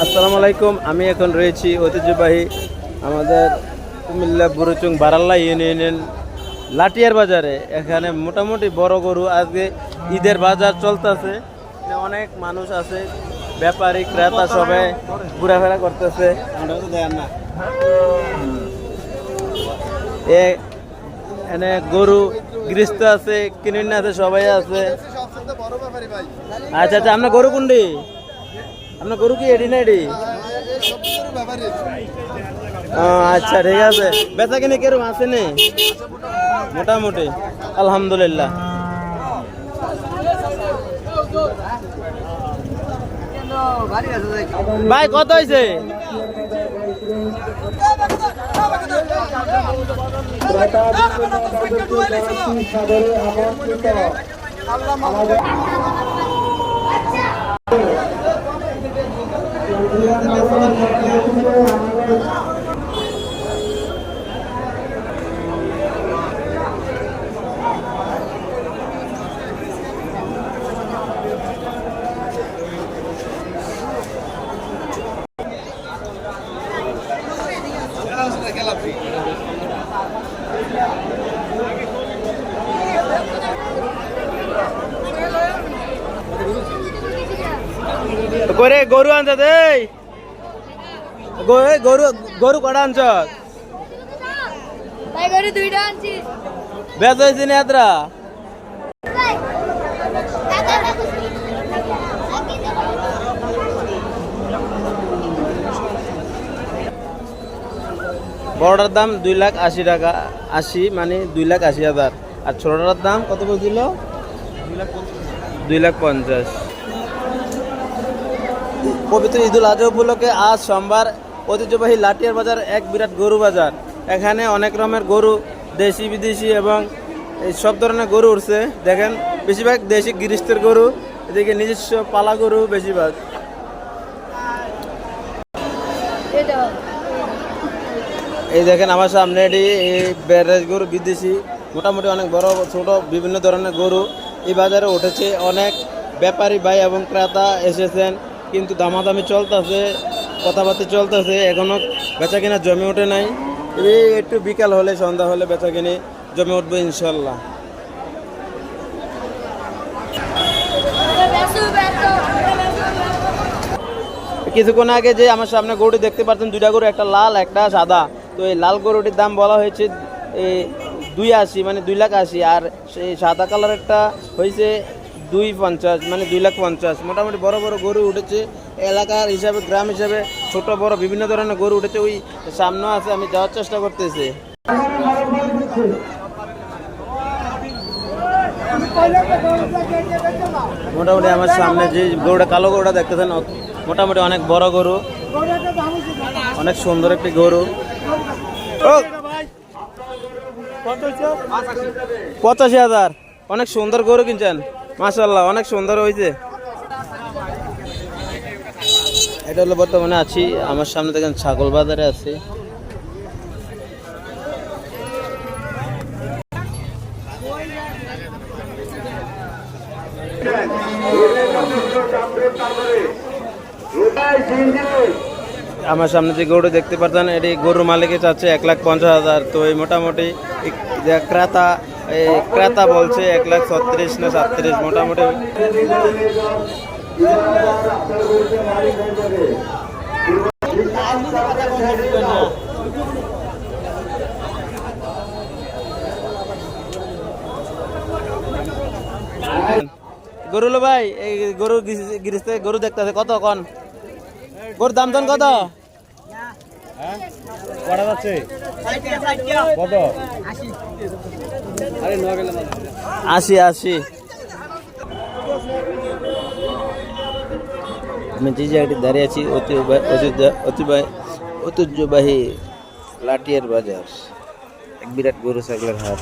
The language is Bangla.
আসসালামু আলাইকুম। আমি এখন রয়েছি ঐতিহ্যবাহী আমাদের কুমিল্লা বুড়োচুং বারাল্লা ইউনিয়নের লাটিয়ার বাজারে। এখানে মোটামুটি বড় গরু, আজকে ঈদের বাজার চলতেছে, অনেক মানুষ আছে, ব্যাপারী ক্রেতা সবাই ঘোরাফেরা করতেছে। এখানে গরু গৃহস্থ আছে, কিনিন আছে, সবাই আছে। আচ্ছা আচ্ছা, আপনার গরু কোনটি? আপনার গরু কি এডি না এডি? আচ্ছা ঠিক আছে। বেচা কিনে কেরম আছে নে? মোটামুটি আলহামদুলিল্লাহ। ভাই কত হয়েছে? করে গরু আনছ দেই, গরু গরু কটা আনছ? গরু দুইটা আনছি। বেচ হয়েছে না এতরা? বড়টার দাম 2,80,000 টাকা, 80 মানে 2,80,000। আর ছোটটার দাম কত বলছিল? 2,50,000। পবিত্র ঈদুল আজহা উপলক্ষে আজ সোমবার ঐতিহ্যবাহী লাটিয়ার বাজার এক বিরাট গরু বাজার। এখানে অনেক রকমের গরু, দেশি বিদেশি এবং এই সব ধরনের গরু উঠছে। দেখেন বেশিরভাগ দেশি গৃহস্থের গরু, এদিকে নিজস্ব পালা গরু বেশিরভাগ। এই দেখেন আমার সামনে এটি ব্যারেজ গরু বিদেশি, মোটামুটি অনেক বড় ছোট বিভিন্ন ধরনের গরু এই বাজারে উঠেছে। অনেক ব্যাপারী ভাই এবং ক্রেতা এসেছেন, কিন্তু দামাদামি চলতেছে, কথাবার্তা চলতেছে, এখনো বেচা কিনা জমে ওঠে নাই। এই একটু বিকাল হলে, সন্ধ্যা হলে বেচা কিনে জমে উঠবে ইনশাল্লাহ। কিছুক্ষণ আগে যে আমার সামনে গরুটি দেখতে পাচ্ছেন, দুইটা গরু, একটা লাল একটা সাদা। তো এই লাল গরুটির দাম বলা হয়েছে 2,80,000 মানে 2,80,000, আর সেই সাদা কালারেরটা হয়েছে 2,50,000 মানে 2,50,000। মোটামুটি বড় বড় গরু উঠেছে এলাকার হিসাবে, গ্রাম হিসাবে ছোট বড় বিভিন্ন ধরনের গরু উঠেছে। ওই সামনে আছে, আমি যাওয়ার চেষ্টা করতেছি। মোটামুটি আমার সামনে যে গরুটা, কালো গরুটা দেখতেছেন, মোটামুটি অনেক বড় গরু, অনেক সুন্দর একটি গরু। 85,000, অনেক সুন্দর গরু কিনছেন, মাশাআল্লাহ, অনেক সুন্দর হয়েছে। এটা হলো বর্তমানে আছি আমার সামনে দেখেন ছাগল বাজারে আছি। আমার সামনে যে গরু দেখতে পাচ্ছেন, এটি গরুর মালিকের চাচ্ছে 1,50,000। তো এই মোটামুটি ক্রেতা বলছে 1,36,000 না 37,000 মোটামুটি। গরুলো ভাই, এই গরু গৃহস্থ গরু দেখতে আছে, কত কন গরুর দাম দাম কত? কত? 80। আমি যে জায়গাটি দাঁড়িয়ে আছি ঐতিহ্যবাহী লাটিয়ার বাজার, এক বিরাট গরু ছাগলের হাট।